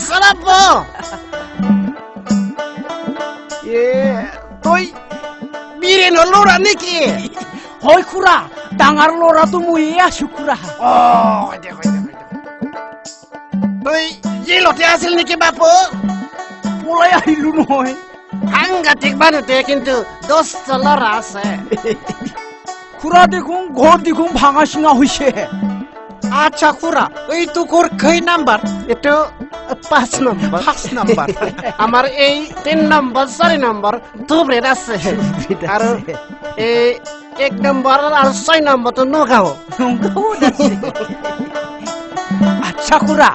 Salapo. Tôi biri no lora niki. Hoi kura, dangar lora tu mui asu kura. Oh, দেখো। Tôi জিলোতে আছিল niki bapu. Pulai ahilu noi. সাংঘাতিক বানুতে কিন্তু 10 Laura আছে। Kura দেখুন ঘর দেখুন ভাঙা সিঙা হইছে। আচ্ছা খুড়া এই তো কোর কই নাম্বার Itu 5 নম্বর। 5 নাম্বার আমার এই 3 নম্বর 4 নম্বর দুবরে আছে। আর এই 1 নম্বর আর 6 নম্বর তো নগাঁও। নগাঁও আছে। আচ্ছা খুড়া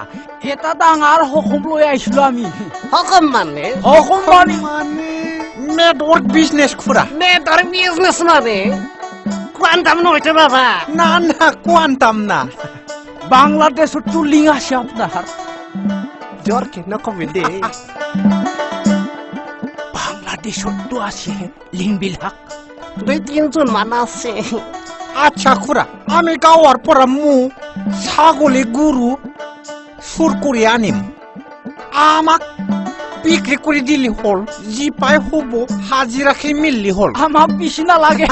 এটা ডাঙৰ হকম লৈ আইছিলো আমি। হকম মানে হকম মানে নেটওয়ার্ক বিজনেস খুড়া নেটওয়ার্ক বিজনেস মানে কোয়ান্টাম নইতে বাবা। না না কোয়ান্টাম না বাংলাদেশত তো লিং আছে আপনার। জ্বর কেন কমে দে। বাংলাদেশত তো আছে লিং বিলাক। 2-3 জন মান আছে। আচ্ছা খুড়া আমি গাওয়ার পর মু ছাগলে গরু সুর করে আনিম আমাক বিক্রি করে দিলি হল জি পাই হব হাজিরা খেয়ে মিললি হল আমার বেশি না লাগে।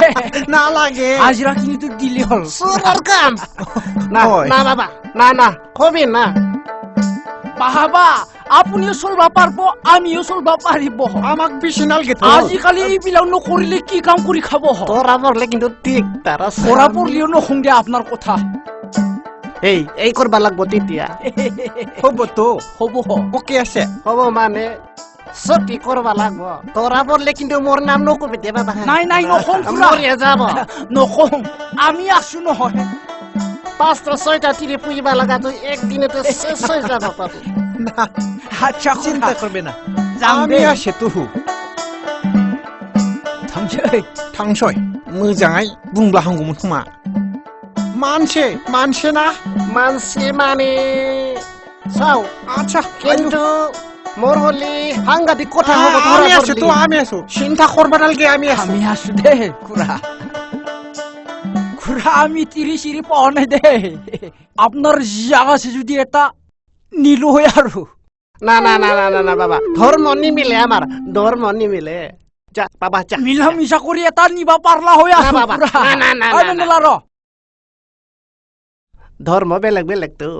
না লাগে হাজিরা কিন্তু দিলি হল। সুরার কাম। না হয়। না বাবা না না কবি না। বাবা আপুনিও চলবা পারবো আমিও চলবা পারিব। আমাক বেশি নালগে তো আজিকালি এইবিলাক নকৰিলে কি কাম কৰি খাব। তোরা বললে কিন্তু ঠিক তার আছে। পঢ়া পঢ়লিও নসংগে আপনার কথা। এই করবা লাগবো তেতিয়া। হব তো হব ওকে আছে হব মানে সত্যি করবা লাগবো। তোরা বললে কিন্তু মোর নাম নকবি দে বাবা। নাই নাই নকং খুড়া। মরিয়া যাব। নকং আমি আছো নহয়। 5-6টা টিভি পুইবা লাগা তুই একদিনে তো শেষ হয়ে যাব পাবি। না আচ্ছা চিন্তা করবে না যাম আমি দে। আসে তুহু থামসै थांसय मोजाङै बुंब्ला हामगौमोन खोमा मानसे ना মানসি মানে চাও আচ্ছা কিন্তু মোর হলি সাংঘাতিক কথা হব। আমি আছো তো আমি আছো চিন্তা করবা নালগে আমি আছো আমি আছো দে খুড়া। খুড়া আমি তিরি সিরি পাওয়া নাই দে। আপনার জায়গা আছে যদি এটা নিল হয় আৰু। না না না না না না বাবা ধর্ম নিমিলে আমার ধর্ম নিমিলে। যা বাবা যা। মিলা মিছা কৰি এটা নিবা পারলা হয় না আৰু বাবা, খুড়া। না, না, না, আরে না, না। নেলা ৰ। ধর্ম বেলেগ বেলেগ তো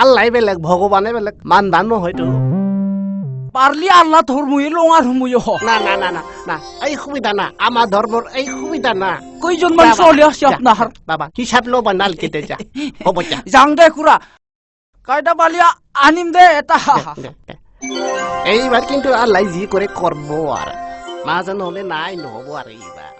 আল্লাহ বেলেগ ভগবানে বেলেগ মান দান হয়তো। পারলি আল্লাহ ধর্মই লঙার হুমুয় হ। না না না না না এই সুবিধা না আমার ধর্মর এই সুবিধা না। কয়জন মান বাবা, চলে আসছে যা, আপনার। বাবা হিসাব লবা নাল কেটে যা। হব যা। যাং দে খুড়া কাইটা বালিয়া আনিম দে এটা। দে, দে। এইবার কিন্তু আল্লাহ জি করে করবো আর মা যেন হলে নাই নহব আর এইবার।